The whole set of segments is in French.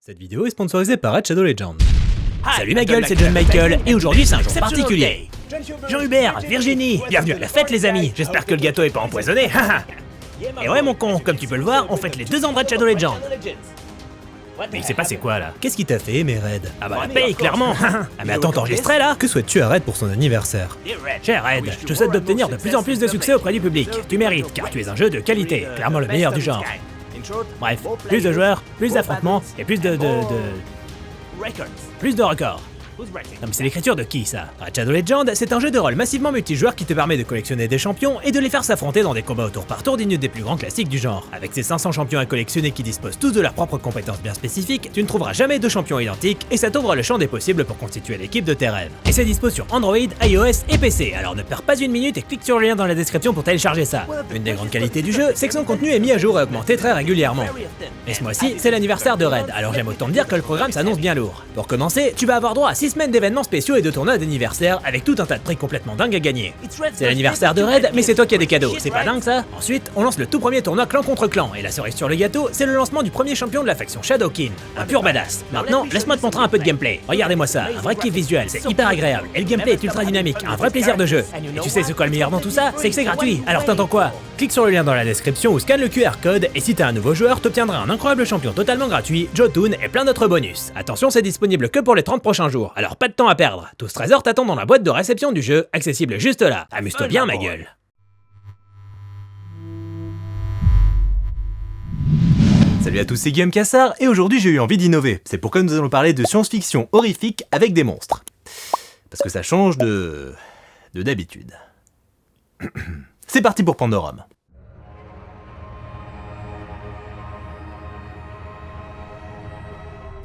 Cette vidéo est sponsorisée par Red Shadow Legends. Salut ma gueule, c'est John Michael, et aujourd'hui c'est un jour particulier. Jean-Hubert, Virginie, bienvenue à la fête les amis, j'espère que le gâteau est pas empoisonné, Et ouais mon con, comme tu peux le voir, on fête les 2 ans de Red Shadow Legends. Mais il s'est passé quoi là? Qu'est-ce qui t'a fait, mes Red? Ah bah la paye, clairement. Ah mais attends, t'enregistrais là? Que souhaites-tu à Red pour son anniversaire? Cher Red, je te souhaite d'obtenir de plus en plus de succès auprès du public. Tu mérites, car tu es un jeu de qualité, clairement le meilleur du genre. Bref, plus de joueurs, plus d'affrontements, et plus de records. Non mais c'est l'écriture de qui ça? Red Shadow Legends, c'est un jeu de rôle massivement multijoueur qui te permet de collectionner des champions et de les faire s'affronter dans des combats au tour par tour dignes des plus grands classiques du genre. Avec ces 500 champions à collectionner qui disposent tous de leurs propres compétences bien spécifiques, tu ne trouveras jamais 2 champions identiques et ça t'ouvre le champ des possibles pour constituer l'équipe de tes rêves. Et c'est dispo sur Android, iOS et PC, alors ne perds pas une minute et clique sur le lien dans la description pour télécharger ça. Une des grandes qualités du jeu, c'est que son contenu est mis à jour et augmenté très régulièrement. Et ce mois-ci, c'est l'anniversaire de Red, alors j'aime autant te dire que le programme s'annonce bien lourd. Pour commencer, tu vas avoir droit à 6 semaines d'événements spéciaux et de tournois d'anniversaire avec tout un tas de prix complètement dingues à gagner. C'est l'anniversaire de Red, mais c'est toi qui as des cadeaux, c'est pas dingue ça? Ensuite, on lance le tout premier tournoi clan contre clan, et la cerise sur le gâteau, c'est le lancement du premier champion de la faction Shadowkin, un pur badass. Maintenant, laisse-moi te montrer un peu de gameplay. Regardez-moi ça, un vrai kiff visuel, c'est hyper agréable, et le gameplay est ultra dynamique, un vrai plaisir de jeu. Et tu sais ce qu'est le meilleur dans tout ça? C'est que c'est gratuit, alors t'attends quoi? Clique sur le lien dans la description ou scanne le QR code, et si t'es un nouveau joueur, t'obtiendras un incroyable champion totalement gratuit, Jotun et plein d'autres bonus. Attention, c'est disponible que pour les 30 prochains jours, alors pas de temps à perdre. Tout ce trésor t'attend dans la boîte de réception du jeu, accessible juste là. Amuse-toi bien ma gueule. Salut à tous, c'est Guillaume Cassard, et aujourd'hui j'ai eu envie d'innover. C'est pourquoi nous allons parler de science-fiction horrifique avec des monstres. Parce que ça change de d'habitude. C'est parti pour Pandorum.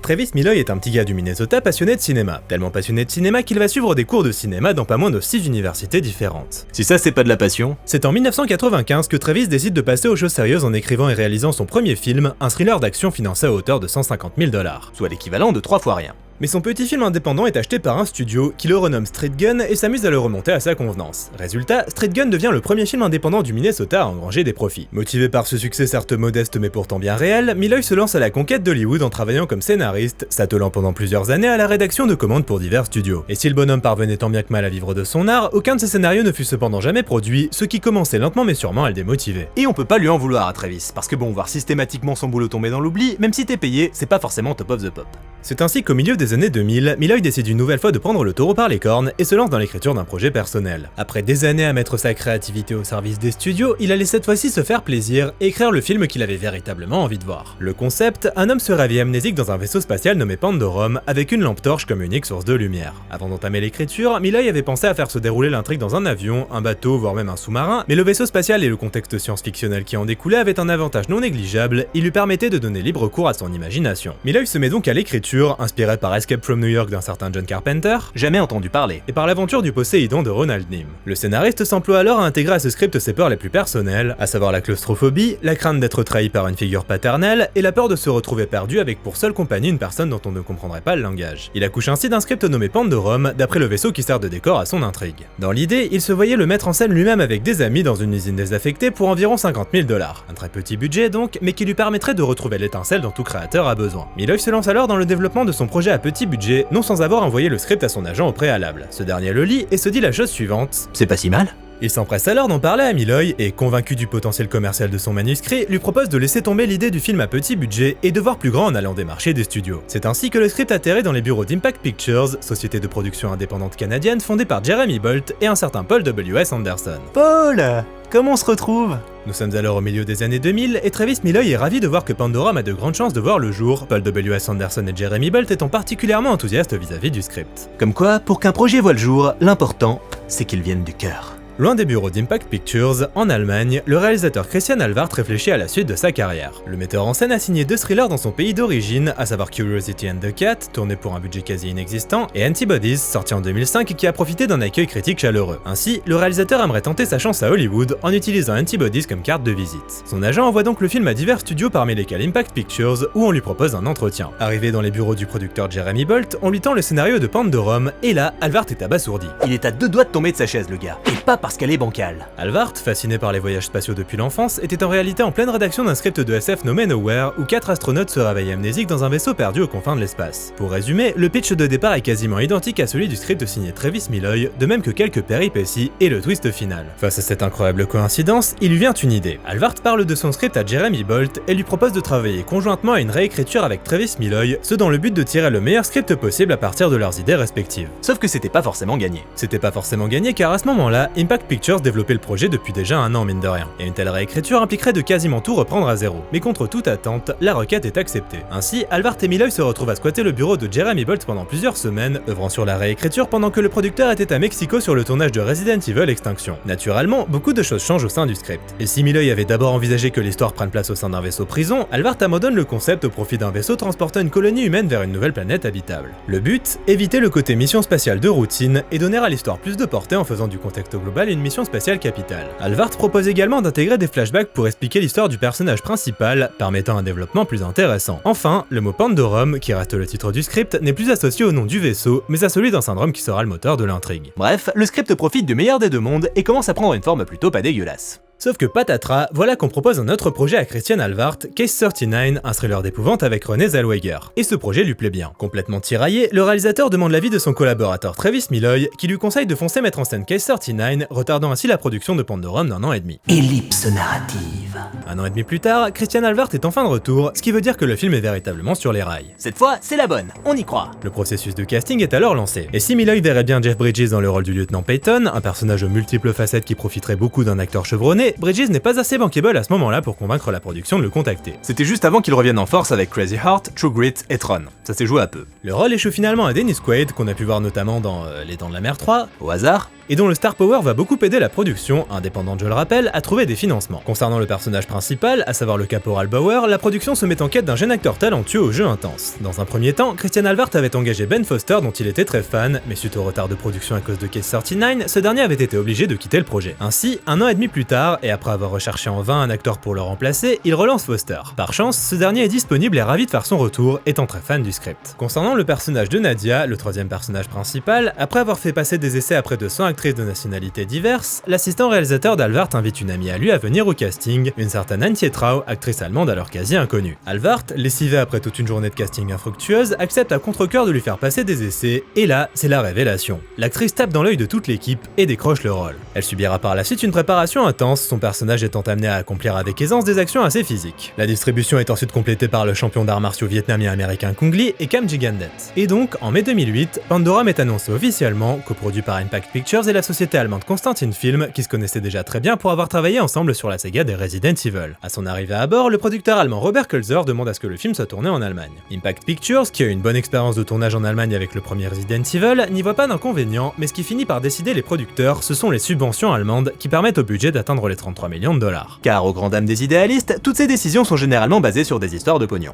Travis Milloy est un petit gars du Minnesota passionné de cinéma. Tellement passionné de cinéma qu'il va suivre des cours de cinéma dans pas moins de 6 universités différentes. Si ça c'est pas de la passion, c'est en 1995 que Travis décide de passer aux choses sérieuses en écrivant et réalisant son premier film, un thriller d'action financé à hauteur de 150 000 $, soit l'équivalent de 3 fois rien. Mais son petit film indépendant est acheté par un studio qui le renomme Street Gun et s'amuse à le remonter à sa convenance. Résultat, Street Gun devient le premier film indépendant du Minnesota à engranger des profits. Motivé par ce succès certes modeste mais pourtant bien réel, Milloy se lance à la conquête d'Hollywood en travaillant comme scénariste, s'attelant pendant plusieurs années à la rédaction de commandes pour divers studios. Et si le bonhomme parvenait tant bien que mal à vivre de son art, aucun de ses scénarios ne fut cependant jamais produit, ce qui commençait lentement mais sûrement à le démotiver. Et on peut pas lui en vouloir à Travis, parce que bon, voir systématiquement son boulot tomber dans l'oubli, même si t'es payé, c'est pas forcément top of the pop. C'est ainsi qu'au milieu des années 2000, Milloy décide une nouvelle fois de prendre le taureau par les cornes et se lance dans l'écriture d'un projet personnel. Après des années à mettre sa créativité au service des studios, il allait cette fois-ci se faire plaisir et écrire le film qu'il avait véritablement envie de voir. Le concept, un homme se réveille amnésique dans un vaisseau spatial nommé Pandorum avec une lampe torche comme unique source de lumière. Avant d'entamer l'écriture, Milloy avait pensé à faire se dérouler l'intrigue dans un avion, un bateau, voire même un sous-marin, mais le vaisseau spatial et le contexte science-fictionnel qui en découlait avaient un avantage non négligeable, il lui permettait de donner libre cours à son imagination. Milloy se met donc à l'écriture, inspiré par Escape from New York d'un certain John Carpenter, jamais entendu parler, et par l'aventure du Poséidon de Ronald Nim. Le scénariste s'emploie alors à intégrer à ce script ses peurs les plus personnelles, à savoir la claustrophobie, la crainte d'être trahi par une figure paternelle, et la peur de se retrouver perdu avec pour seule compagnie une personne dont on ne comprendrait pas le langage. Il accouche ainsi d'un script nommé Pandorum, d'après le vaisseau qui sert de décor à son intrigue. Dans l'idée, il se voyait le mettre en scène lui-même avec des amis dans une usine désaffectée pour environ 50 000 $. Un très petit budget donc, mais qui lui permettrait de retrouver l'étincelle dont tout créateur a besoin. Milloy se lance alors dans le développement de son projet à petit budget, non sans avoir envoyé le script à son agent au préalable. Ce dernier le lit et se dit la chose suivante: c'est pas si mal. Il s'empresse alors d'en parler à Milloy et, convaincu du potentiel commercial de son manuscrit, lui propose de laisser tomber l'idée du film à petit budget et de voir plus grand en allant démarcher des studios. C'est ainsi que le script atterrit dans les bureaux d'Impact Pictures, société de production indépendante canadienne fondée par Jeremy Bolt et un certain Paul W.S. Anderson. Paul, comment on se retrouve? Nous sommes alors au milieu des années 2000 et Travis Milloy est ravi de voir que Pandorum a de grandes chances de voir le jour, Paul W.S. Anderson et Jeremy Bolt étant particulièrement enthousiastes vis-à-vis du script. Comme quoi, pour qu'un projet voie le jour, l'important, c'est qu'il vienne du cœur. Loin des bureaux d'Impact Pictures, en Allemagne, le réalisateur Christian Alvart réfléchit à la suite de sa carrière. Le metteur en scène a signé 2 thrillers dans son pays d'origine, à savoir Curiosity and the Cat, tourné pour un budget quasi inexistant, et Antibodies, sorti en 2005 qui a profité d'un accueil critique chaleureux. Ainsi, le réalisateur aimerait tenter sa chance à Hollywood en utilisant Antibodies comme carte de visite. Son agent envoie donc le film à divers studios parmi lesquels Impact Pictures, où on lui propose un entretien. Arrivé dans les bureaux du producteur Jeremy Bolt, on lui tend le scénario de Pandorum, et là, Alvart est abasourdi. Il est à 2 doigts de tomber de sa chaise le gars. Et pas parce parce qu'elle est bancale. Alvart, fasciné par les voyages spatiaux depuis l'enfance, était en réalité en pleine rédaction d'un script de SF nommé Nowhere, où 4 astronautes se réveillent amnésiques dans un vaisseau perdu aux confins de l'espace. Pour résumer, le pitch de départ est quasiment identique à celui du script signé Travis Milloy, de même que quelques péripéties et le twist final. Face à cette incroyable coïncidence, il lui vient une idée. Alvart parle de son script à Jeremy Bolt et lui propose de travailler conjointement à une réécriture avec Travis Milloy, ce dans le but de tirer le meilleur script possible à partir de leurs idées respectives. Sauf que c'était pas forcément gagné. C'était pas forcément gagné car à ce moment-là, Impact Pictures développait le projet depuis déjà un an mine de rien, et une telle réécriture impliquerait de quasiment tout reprendre à zéro. Mais contre toute attente, la requête est acceptée. Ainsi, Alvart et Milloy se retrouvent à squatter le bureau de Jeremy Bolt pendant plusieurs semaines, œuvrant sur la réécriture pendant que le producteur était à Mexico sur le tournage de Resident Evil Extinction. Naturellement, beaucoup de choses changent au sein du script. Et si Milloy avait d'abord envisagé que l'histoire prenne place au sein d'un vaisseau prison, Alvart abandonne le concept au profit d'un vaisseau transportant une colonie humaine vers une nouvelle planète habitable. Le but, éviter le côté mission spatiale de routine et donner à l'histoire plus de portée en faisant du contexte global une mission spatiale capitale. Alvart propose également d'intégrer des flashbacks pour expliquer l'histoire du personnage principal, permettant un développement plus intéressant. Enfin, le mot Pandorum, qui reste le titre du script, n'est plus associé au nom du vaisseau, mais à celui d'un syndrome qui sera le moteur de l'intrigue. Bref, le script profite du meilleur des deux mondes et commence à prendre une forme plutôt pas dégueulasse. Sauf que patatras, voilà qu'on propose un autre projet à Christian Alvart, Case 39, un thriller d'épouvante avec Renée Zellweger. Et ce projet lui plaît bien. Complètement tiraillé, le réalisateur demande l'avis de son collaborateur Travis Milloy, qui lui conseille de foncer mettre en scène Case 39, retardant ainsi la production de Pandorum d'un an et demi. Ellipse narrative. Un an et demi plus tard, Christian Alvart est enfin de retour, ce qui veut dire que le film est véritablement sur les rails. Cette fois, c'est la bonne, on y croit. Le processus de casting est alors lancé. Et si Milloy verrait bien Jeff Bridges dans le rôle du lieutenant Peyton, un personnage aux multiples facettes qui profiterait beaucoup d'un acteur chevronné, Bridges n'est pas assez bankable à ce moment-là pour convaincre la production de le contacter. C'était juste avant qu'il revienne en force avec Crazy Heart, True Grit et Tron. Ça s'est joué à peu. Le rôle échoue finalement à Dennis Quaid, qu'on a pu voir notamment dans Les Dents de la Mer 3, au hasard, et dont le star power va beaucoup aider la production, indépendante je le rappelle, à trouver des financements. Concernant le personnage principal, à savoir le caporal Bauer, la production se met en quête d'un jeune acteur talentueux au jeu intense. Dans un premier temps, Christian Alvart avait engagé Ben Foster dont il était très fan, mais suite au retard de production à cause de Case 39, ce dernier avait été obligé de quitter le projet. Ainsi, un an et demi plus tard, et après avoir recherché en vain un acteur pour le remplacer, il relance Foster. Par chance, ce dernier est disponible et ravi de faire son retour, étant très fan du script. Concernant le personnage de Nadia, le troisième personnage principal, après avoir fait passer des essais à près de 100 actrices de nationalités diverses, l'assistant réalisateur d'Alvart invite une amie à lui à venir au casting, une certaine Antje Trau, actrice allemande alors quasi inconnue. Alvart, lessivé après toute une journée de casting infructueuse, accepte à contre-cœur de lui faire passer des essais, et là, c'est la révélation. L'actrice tape dans l'œil de toute l'équipe et décroche le rôle. Elle subira par la suite une préparation intense, son personnage étant amené à accomplir avec aisance des actions assez physiques. La distribution est ensuite complétée par le champion d'arts martiaux vietnamien américain Kung Lee et Cam Gigandet. Et donc, en mai 2008, Pandorum est annoncé officiellement, coproduit par Impact Pictures et la société allemande Constantin Film, qui se connaissaient déjà très bien pour avoir travaillé ensemble sur la saga des Resident Evil. À son arrivée à bord, le producteur allemand Robert Kulzer demande à ce que le film soit tourné en Allemagne. Impact Pictures, qui a eu une bonne expérience de tournage en Allemagne avec le premier Resident Evil, n'y voit pas d'inconvénient, mais ce qui finit par décider les producteurs, ce sont les subventions allemandes qui permettent au budget d'atteindre les 33 millions de dollars. Car aux grandes dames des idéalistes, toutes ces décisions sont généralement basées sur des histoires de pognon.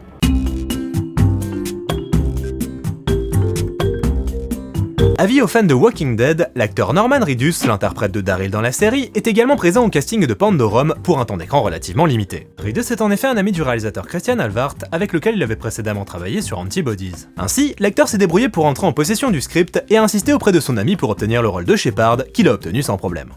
Avis aux fans de Walking Dead, l'acteur Norman Reedus, l'interprète de Daryl dans la série, est également présent au casting de Pandorum pour un temps d'écran relativement limité. Reedus est en effet un ami du réalisateur Christian Alvart, avec lequel il avait précédemment travaillé sur Antibodies. Ainsi, l'acteur s'est débrouillé pour entrer en possession du script et a insisté auprès de son ami pour obtenir le rôle de Shepard, qu'il a obtenu sans problème.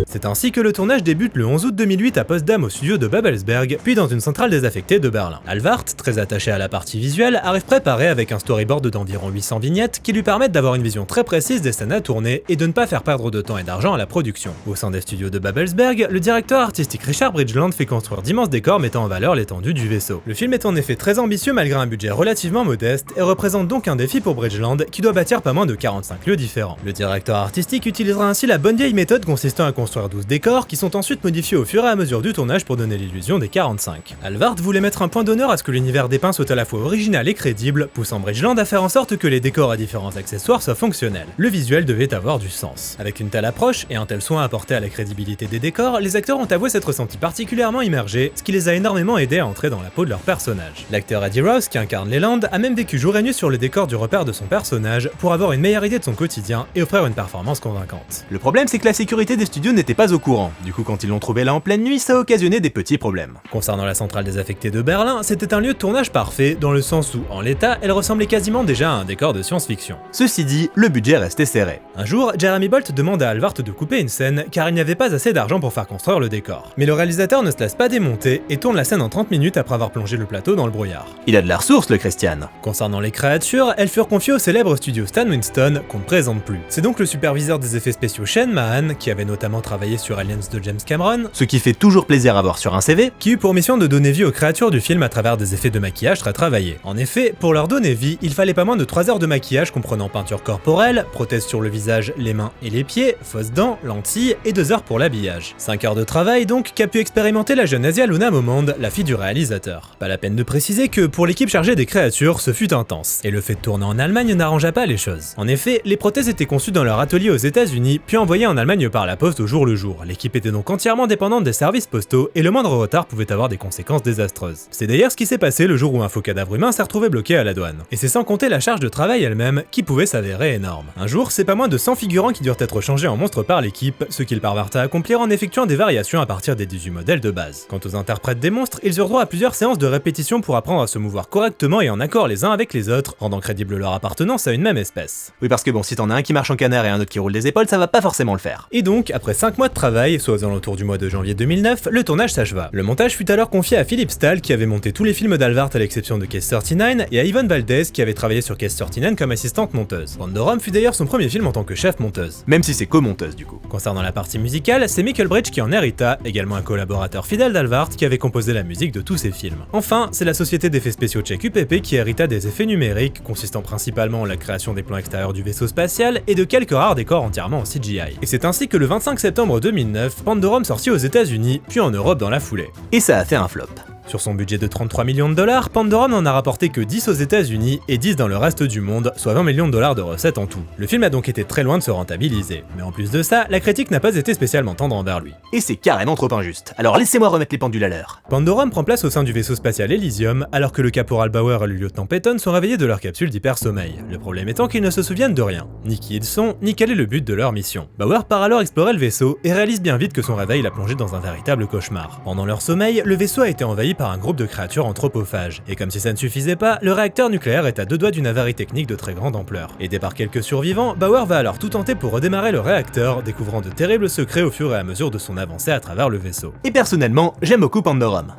C'est ainsi que le tournage débute le 11 août 2008 à Potsdam au studio de Babelsberg, puis dans une centrale désaffectée de Berlin. Alvart, très attaché à la partie visuelle, arrive préparé avec un storyboard d'environ 800 vignettes qui lui permettent d'avoir une vision très précise des scènes à tourner et de ne pas faire perdre de temps et d'argent à la production. Au sein des studios de Babelsberg, le directeur artistique Richard Bridgeland fait construire d'immenses décors mettant en valeur l'étendue du vaisseau. Le film est en effet très ambitieux malgré un budget relativement modeste et représente donc un défi pour Bridgeland qui doit bâtir pas moins de 45 lieux différents. Le directeur artistique utilisera ainsi la bonne vieille méthode consistant à construire 12 décors qui sont ensuite modifiés au fur et à mesure du tournage pour donner l'illusion des 45. Alvart voulait mettre un point d'honneur à ce que l'univers dépeint soit à la fois original et crédible, poussant Bridgeland à faire en sorte que les décors et différents accessoires soient fonctionnels. Le visuel devait avoir du sens. Avec une telle approche et un tel soin apporté à la crédibilité des décors, les acteurs ont avoué s'être sentis particulièrement immergés, ce qui les a énormément aidés à entrer dans la peau de leur personnage. L'acteur Eddie Rouse, qui incarne Leland, a même vécu jour et nuit sur les décors du repère de son personnage pour avoir une meilleure idée de son quotidien et offrir une performance convaincante. Le problème, c'est que la sécurité des studios n'était pas au courant, du coup quand ils l'ont trouvé là en pleine nuit, ça a occasionné des petits problèmes. Concernant la centrale désaffectée de Berlin, c'était un lieu de tournage parfait, dans le sens où, en l'état, elle ressemblait quasiment déjà à un décor de science-fiction. Ceci dit, le budget restait serré. Un jour, Jeremy Bolt demande à Alvart de couper une scène, car il n'y avait pas assez d'argent pour faire construire le décor. Mais le réalisateur ne se laisse pas démonter et tourne la scène en 30 minutes après avoir plongé le plateau dans le brouillard. Il a de la ressource, le Christian. Concernant les créatures, elles furent confiées au célèbre studio Stan Winston, qu'on ne présente plus. C'est donc le superviseur des effets spéciaux Shane Mahan, qui avait notamment travaillé sur Aliens de James Cameron, ce qui fait toujours plaisir à voir sur un CV, qui eut pour mission de donner vie aux créatures du film à travers des effets de maquillage très travaillés. En effet, pour leur donner vie, il fallait pas moins de 3 heures de maquillage comprenant peinture corporelle, prothèses sur le visage, les mains et les pieds, fausses dents, lentilles et 2 heures pour l'habillage. 5 heures de travail donc qu'a pu expérimenter la jeune Asia Luna Momand, la fille du réalisateur. Pas la peine de préciser que pour l'équipe chargée des créatures, ce fut intense, et le fait de tourner en Allemagne n'arrangea pas les choses. En effet, les prothèses étaient conçues dans leur atelier aux États-Unis, puis envoyées en Allemagne par la poste au jour le jour. L'équipe était donc entièrement dépendante des services postaux, et le moindre retard pouvait avoir des conséquences désastreuses. C'est d'ailleurs ce qui s'est passé le jour où un faux cadavre humain s'est retrouvé bloqué à la douane. Et c'est sans compter la charge de travail elle-même, qui pouvait s'avérer énorme. Un jour, c'est pas moins de 100 figurants qui durent être changés en monstres par l'équipe, ce qu'ils parvinrent à accomplir en effectuant des variations à partir des 18 modèles de base. Quant aux interprètes des monstres, ils eurent droit à plusieurs séances de répétition pour apprendre à se mouvoir correctement et en accord les uns avec les autres, rendant crédible leur appartenance à une même espèce. Oui, parce que bon, si t'en as un qui marche en canard et un autre qui roule des épaules, ça va pas forcément le faire. Et donc, après 5 mois de travail, soit aux alentours du mois de janvier 2009, le tournage s'acheva. Le montage fut alors confié à Philippe Stahl, qui avait monté tous les films d'Alvart à l'exception de Case 39, et à Yvonne Valdez, qui avait travaillé sur Case 39 comme assistante monteuse. Pandorum fut d'ailleurs son premier film en tant que chef monteuse. Même si c'est co-monteuse du coup. Concernant la partie musicale, c'est Michael Bridge qui en hérita, également un collaborateur fidèle d'Alvart qui avait composé la musique de tous ses films. Enfin, c'est la société d'effets spéciaux tchèque UPP qui hérita des effets numériques, consistant principalement en la création des plans extérieurs du vaisseau spatial et de quelques rares décors entièrement en CGI. Et c'est ainsi que le 25 septembre 2009, Pandorum sortit aux États-Unis, puis en Europe dans la foulée. Et ça a fait un flop. Sur son budget de 33 millions de dollars, Pandorum n'en a rapporté que 10 aux États-Unis et 10 dans le reste du monde, soit 20 millions de dollars de recettes en tout. Le film a donc été très loin de se rentabiliser. Mais en plus de ça, la critique n'a pas été spécialement tendre envers lui. Et c'est carrément trop injuste. Alors laissez-moi remettre les pendules à l'heure. Pandorum prend place au sein du vaisseau spatial Elysium, alors que le caporal Bauer et le lieutenant Peyton sont réveillés de leur capsule d'hypersommeil. Le problème étant qu'ils ne se souviennent de rien, ni qui ils sont, ni quel est le but de leur mission. Bauer part alors explorer le vaisseau et réalise bien vite que son réveil l'a plongé dans un véritable cauchemar. Pendant leur sommeil, le vaisseau a été envahi par un groupe de créatures anthropophages, et comme si ça ne suffisait pas, le réacteur nucléaire est à 2 doigts d'une avarie technique de très grande ampleur. Aidé par quelques survivants, Bauer va alors tout tenter pour redémarrer le réacteur, découvrant de terribles secrets au fur et à mesure de son avancée à travers le vaisseau. Et personnellement, j'aime beaucoup Pandorum.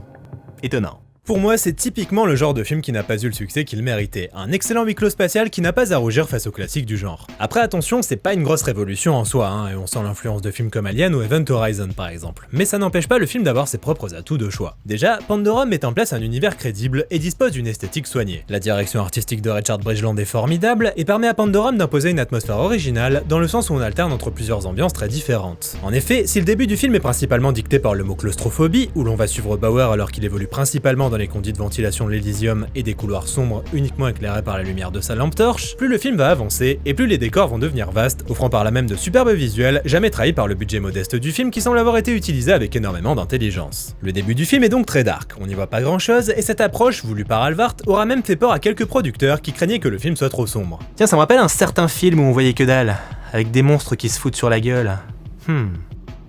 Étonnant. Pour moi, c'est typiquement le genre de film qui n'a pas eu le succès qu'il méritait, un excellent huis clos spatial qui n'a pas à rougir face aux classiques du genre. Après attention, c'est pas une grosse révolution en soi, et on sent l'influence de films comme Alien ou Event Horizon par exemple, mais ça n'empêche pas le film d'avoir ses propres atouts de choix. Déjà, Pandorum met en place un univers crédible et dispose d'une esthétique soignée. La direction artistique de Richard Bridgeland est formidable et permet à Pandorum d'imposer une atmosphère originale, dans le sens où on alterne entre plusieurs ambiances très différentes. En effet, si le début du film est principalement dicté par le mot claustrophobie, où l'on va suivre Bauer alors qu'il évolue principalement dans les conduits de ventilation de l'Elysium et des couloirs sombres uniquement éclairés par la lumière de sa lampe torche, plus le film va avancer et plus les décors vont devenir vastes, offrant par là même de superbes visuels, jamais trahis par le budget modeste du film qui semble avoir été utilisé avec énormément d'intelligence. Le début du film est donc très dark, on n'y voit pas grand chose et cette approche, voulue par Alvart, aura même fait peur à quelques producteurs qui craignaient que le film soit trop sombre. Tiens, ça me rappelle un certain film où on voyait que dalle, avec des monstres qui se foutent sur la gueule.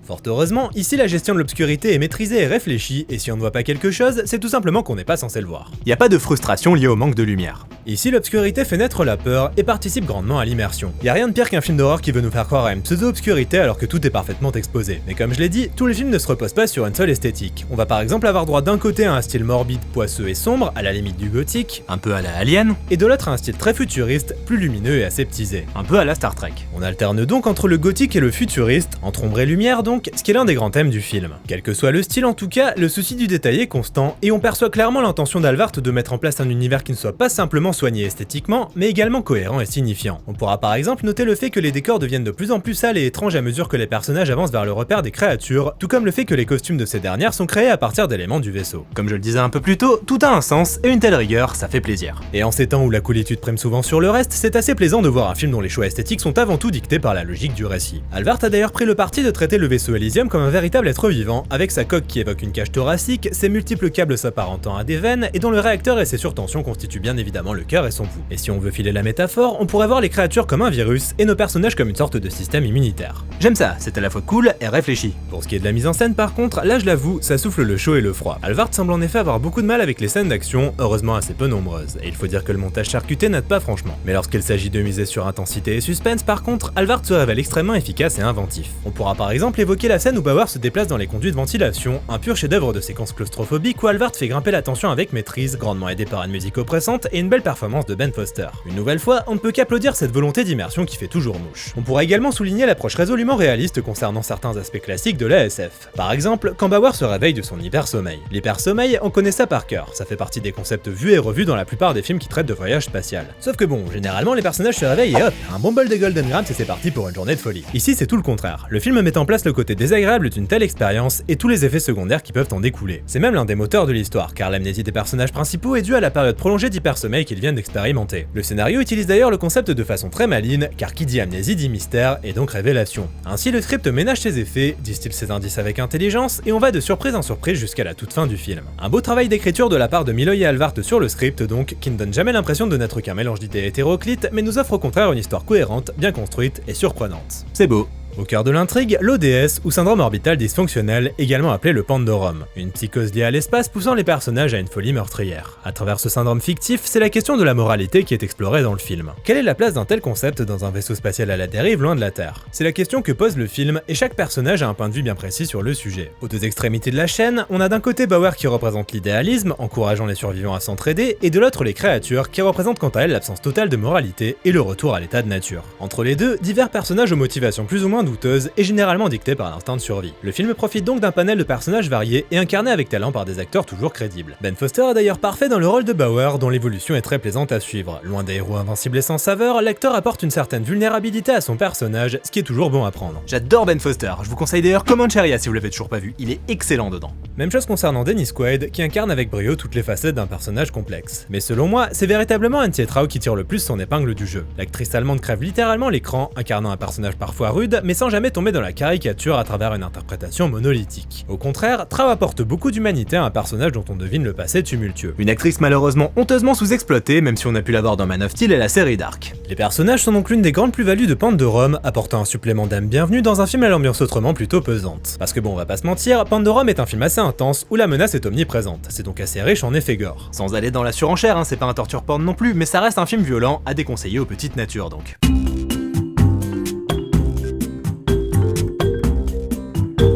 Fort heureusement, ici la gestion de l'obscurité est maîtrisée et réfléchie, et si on ne voit pas quelque chose, c'est tout simplement qu'on n'est pas censé le voir. Y a pas de frustration liée au manque de lumière. Ici l'obscurité fait naître la peur et participe grandement à l'immersion. Y a rien de pire qu'un film d'horreur qui veut nous faire croire à une pseudo-obscurité alors que tout est parfaitement exposé. Mais comme je l'ai dit, tous les films ne se reposent pas sur une seule esthétique. On va par exemple avoir droit d'un côté à un style morbide, poisseux et sombre, à la limite du gothique, un peu à la Alien, et de l'autre à un style très futuriste, plus lumineux et aseptisé, un peu à la Star Trek. On alterne donc entre le gothique et le futuriste, entre ombre et lumière donc, ce qui est l'un des grands thèmes du film. Quel que soit le style en tout cas, le souci du détail est constant, et on perçoit clairement l'intention d'Alvart de mettre en place un univers qui ne soit pas simplement soigné esthétiquement, mais également cohérent et signifiant. On pourra par exemple noter le fait que les décors deviennent de plus en plus sales et étranges à mesure que les personnages avancent vers le repère des créatures, tout comme le fait que les costumes de ces dernières sont créés à partir d'éléments du vaisseau. Comme je le disais un peu plus tôt, tout a un sens, et une telle rigueur, ça fait plaisir. Et en ces temps où la coolitude prime souvent sur le reste, c'est assez plaisant de voir un film dont les choix esthétiques sont avant tout dictés par la logique du récit. Alvart a d'ailleurs pris le parti de traiter le vaisseau vaisseau Elysium comme un véritable être vivant, avec sa coque qui évoque une cage thoracique, ses multiples câbles s'apparentant à des veines, et dont le réacteur et ses surtensions constituent bien évidemment le cœur et son pouls. Et si on veut filer la métaphore, on pourrait voir les créatures comme un virus, et nos personnages comme une sorte de système immunitaire. J'aime ça, c'est à la fois cool et réfléchi. Pour ce qui est de la mise en scène par contre, là je l'avoue, ça souffle le chaud et le froid. Alvard semble en effet avoir beaucoup de mal avec les scènes d'action, heureusement assez peu nombreuses, et il faut dire que le montage charcuté n'aide pas franchement. Mais lorsqu'il s'agit de miser sur intensité et suspense par contre, Alvard se révèle extrêmement efficace et inventif. On pourra par exemple évoquer la scène où Bauer se déplace dans les conduits de ventilation, un pur chef-d'œuvre de séquence claustrophobique où Alvard fait grimper la tension avec maîtrise, grandement aidé par une musique oppressante et une belle performance de Ben Foster. Une nouvelle fois, on ne peut qu'applaudir cette volonté d'immersion qui fait toujours mouche. On pourra également souligner l'approche résolument réaliste concernant certains aspects classiques de l'ASF. Par exemple, quand Bauer se réveille de son hypersommeil. L'hypersommeil, on connaît ça par cœur, ça fait partie des concepts vus et revus dans la plupart des films qui traitent de voyage spatial. Sauf que bon, généralement les personnages se réveillent et hop, un bon bol de Golden Grams et c'est parti pour une journée de folie. Ici c'est tout le contraire, le film met en place le côté désagréable d'une telle expérience et tous les effets secondaires qui peuvent en découler. C'est même l'un des moteurs de l'histoire, car l'amnésie des personnages principaux est due à la période prolongée d'hypersommeil qu'ils viennent d'expérimenter. Le scénario utilise d'ailleurs le concept de façon très maligne, car qui dit amnésie dit mystère et donc révélation. Ainsi le script ménage ses effets, distille ses indices avec intelligence et on va de surprise en surprise jusqu'à la toute fin du film. Un beau travail d'écriture de la part de Miloy et Alvard sur le script donc, qui ne donne jamais l'impression de n'être qu'un mélange d'idées hétéroclites, mais nous offre au contraire une histoire cohérente, bien construite et surprenante. C'est beau. Au cœur de l'intrigue, l'ODS, ou syndrome orbital dysfonctionnel, également appelé le Pandorum, une psychose liée à l'espace poussant les personnages à une folie meurtrière. À travers ce syndrome fictif, c'est la question de la moralité qui est explorée dans le film. Quelle est la place d'un tel concept dans un vaisseau spatial à la dérive loin de la Terre? C'est la question que pose le film, et chaque personnage a un point de vue bien précis sur le sujet. Aux deux extrémités de la chaîne, on a d'un côté Bauer qui représente l'idéalisme, encourageant les survivants à s'entraider, et de l'autre les créatures, qui représentent quant à elles l'absence totale de moralité et le retour à l'état de nature. Entre les deux, divers personnages aux motivations plus ou moins douteuses, et généralement dicté par l'instinct de survie. Le film profite donc d'un panel de personnages variés et incarnés avec talent par des acteurs toujours crédibles. Ben Foster est d'ailleurs parfait dans le rôle de Bauer, dont l'évolution est très plaisante à suivre. Loin des héros invincibles et sans saveur, l'acteur apporte une certaine vulnérabilité à son personnage, ce qui est toujours bon à prendre. J'adore Ben Foster, je vous conseille d'ailleurs Comancheria si vous l'avez toujours pas vu, il est excellent dedans. Même chose concernant Dennis Quaid, qui incarne avec brio toutes les facettes d'un personnage complexe. Mais selon moi, c'est véritablement Antje Trau qui tire le plus son épingle du jeu. L'actrice allemande crève littéralement l'écran, incarnant un personnage parfois rude, mais sans jamais tomber dans la caricature à travers une interprétation monolithique. Au contraire, Trau apporte beaucoup d'humanité à un personnage dont on devine le passé tumultueux. Une actrice malheureusement honteusement sous-exploitée, même si on a pu la voir dans Man of Steel et la série Dark. Les personnages sont donc l'une des grandes plus-values de Pandorum, apportant un supplément d'âme bienvenue dans un film à l'ambiance autrement plutôt pesante. Parce que bon, on va pas se mentir, Pandorum est un film assez intense où la menace est omniprésente, c'est donc assez riche en effets gore. Sans aller dans la surenchère, hein, c'est pas un torture porn non plus, mais ça reste un film violent à déconseiller aux petites natures donc.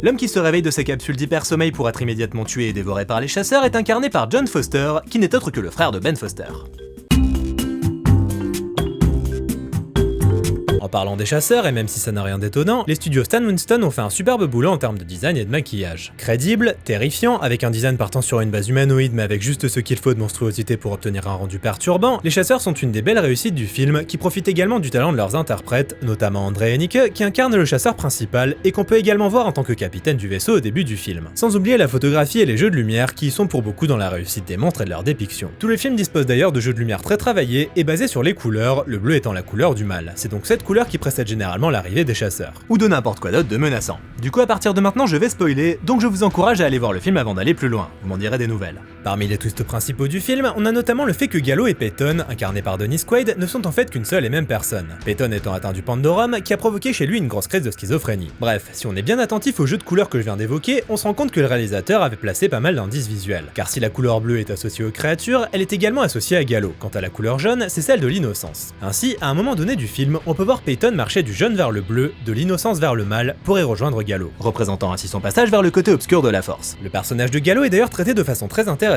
L'homme qui se réveille de sa capsule d'hypersommeil pour être immédiatement tué et dévoré par les chasseurs est incarné par John Foster, qui n'est autre que le frère de Ben Foster. En parlant des chasseurs, et même si ça n'a rien d'étonnant, les studios Stan Winston ont fait un superbe boulot en termes de design et de maquillage. Crédible, terrifiant, avec un design partant sur une base humanoïde mais avec juste ce qu'il faut de monstruosité pour obtenir un rendu perturbant, les chasseurs sont une des belles réussites du film qui profitent également du talent de leurs interprètes, notamment André Hennicke qui incarne le chasseur principal et qu'on peut également voir en tant que capitaine du vaisseau au début du film. Sans oublier la photographie et les jeux de lumière qui y sont pour beaucoup dans la réussite des monstres et de leur dépiction. Tout le film dispose d'ailleurs de jeux de lumière très travaillés et basés sur les couleurs, le bleu étant la couleur du mal. C'est donc cette couleur qui précède généralement l'arrivée des chasseurs. Ou de n'importe quoi d'autre de menaçant. Du coup à partir de maintenant je vais spoiler, donc je vous encourage à aller voir le film avant d'aller plus loin, vous m'en direz des nouvelles. Parmi les twists principaux du film, on a notamment le fait que Gallo et Peyton, incarnés par Dennis Quaid, ne sont en fait qu'une seule et même personne. Peyton étant atteint du Pandorum, qui a provoqué chez lui une grosse crise de schizophrénie. Bref, si on est bien attentif au jeu de couleurs que je viens d'évoquer, on se rend compte que le réalisateur avait placé pas mal d'indices visuels. Car si la couleur bleue est associée aux créatures, elle est également associée à Gallo. Quant à la couleur jaune, c'est celle de l'innocence. Ainsi, à un moment donné du film, on peut voir Peyton marcher du jaune vers le bleu, de l'innocence vers le mal, pour y rejoindre Gallo, représentant ainsi son passage vers le côté obscur de la force. Le personnage de Gallo est d'ailleurs traité de façon très intéressante,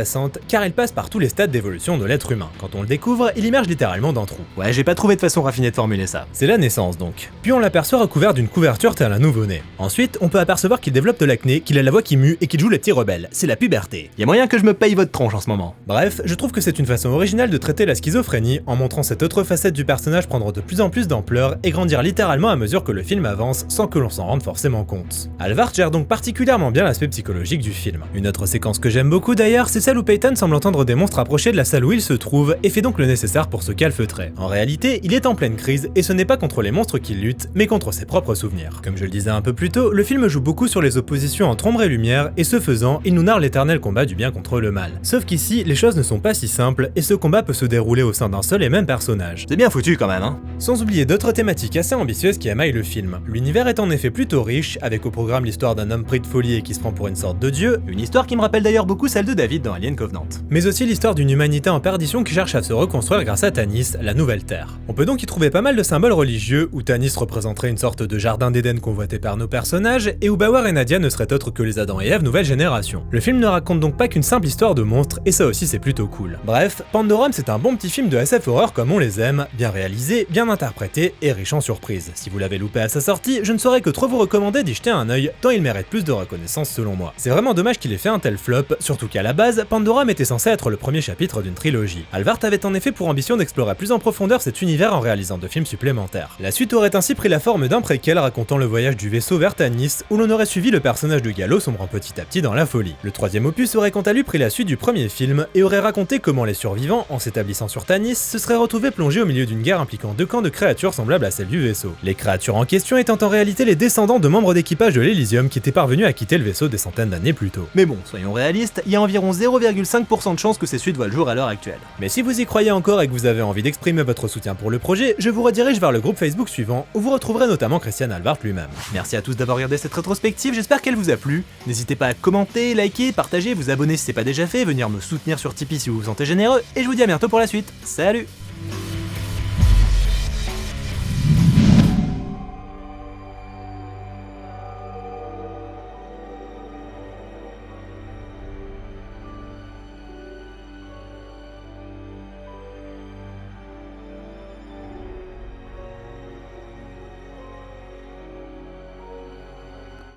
car il passe par tous les stades d'évolution de l'être humain. Quand on le découvre, il immerge littéralement d'un trou. Ouais, j'ai pas trouvé de façon raffinée de formuler ça. C'est la naissance donc. Puis on l'aperçoit recouvert d'une couverture tel un nouveau-né. Ensuite, on peut apercevoir qu'il développe de l'acné, qu'il a la voix qui mue et qu'il joue les petits rebelles. C'est la puberté. Y a moyen que je me paye votre tronche en ce moment. Bref, je trouve que c'est une façon originale de traiter la schizophrénie en montrant cette autre facette du personnage prendre de plus en plus d'ampleur et grandir littéralement à mesure que le film avance sans que l'on s'en rende forcément compte. Alvard gère donc particulièrement bien l'aspect psychologique du film. Une autre séquence que j'aime beaucoup d'ailleurs, c'est celle où Peyton semble entendre des monstres approcher de la salle où il se trouve et fait donc le nécessaire pour se calfeutrer. En réalité, il est en pleine crise et ce n'est pas contre les monstres qu'il lutte, mais contre ses propres souvenirs. Comme je le disais un peu plus tôt, le film joue beaucoup sur les oppositions entre ombre et lumière, et ce faisant, il nous narre l'éternel combat du bien contre le mal. Sauf qu'ici, les choses ne sont pas si simples, et ce combat peut se dérouler au sein d'un seul et même personnage. C'est bien foutu quand même, hein. Sans oublier d'autres thématiques assez ambitieuses qui émaillent le film. L'univers est en effet plutôt riche, avec au programme l'histoire d'un homme pris de folie et qui se prend pour une sorte de dieu, une histoire qui me rappelle d'ailleurs beaucoup celle de David dans Alien Covenant. Mais aussi l'histoire d'une humanité en perdition qui cherche à se reconstruire grâce à Tanis, la nouvelle Terre. On peut donc y trouver pas mal de symboles religieux, où Tanis représenterait une sorte de jardin d'Éden convoité par nos personnages, et où Bauer et Nadia ne seraient autres que les Adam et Ève nouvelle génération. Le film ne raconte donc pas qu'une simple histoire de monstres, et ça aussi c'est plutôt cool. Bref, Pandorum c'est un bon petit film de SF horreur comme on les aime, bien réalisé, bien interprété et riche en surprises. Si vous l'avez loupé à sa sortie, je ne saurais que trop vous recommander d'y jeter un œil, tant il mérite plus de reconnaissance selon moi. C'est vraiment dommage qu'il ait fait un tel flop, surtout qu'à la base, Pandorum était censé être le premier chapitre d'une trilogie. Alvart avait en effet pour ambition d'explorer plus en profondeur cet univers en réalisant 2 films supplémentaires. La suite aurait ainsi pris la forme d'un préquel racontant le voyage du vaisseau vers Tanis, où l'on aurait suivi le personnage de Gallo sombrant petit à petit dans la folie. Le 3e opus aurait quant à lui pris la suite du premier film et aurait raconté comment les survivants, en s'établissant sur Tanis, se seraient retrouvés plongés au milieu d'une guerre impliquant 2 camps de créatures semblables à celle du vaisseau. Les créatures en question étant en réalité les descendants de membres d'équipage de l'Elysium qui étaient parvenus à quitter le vaisseau des centaines d'années plus tôt. Mais bon, soyons réalistes, il y a environ 0,5% de chances que ces suites voient le jour à l'heure actuelle. Mais si vous y croyez encore et que vous avez envie d'exprimer votre soutien pour le projet, je vous redirige vers le groupe Facebook suivant, où vous retrouverez notamment Christian Alvart lui-même. Merci à tous d'avoir regardé cette rétrospective, j'espère qu'elle vous a plu. N'hésitez pas à commenter, liker, partager, vous abonner si c'est pas déjà fait, venir me soutenir sur Tipeee si vous vous sentez généreux, et je vous dis à bientôt pour la suite. Salut!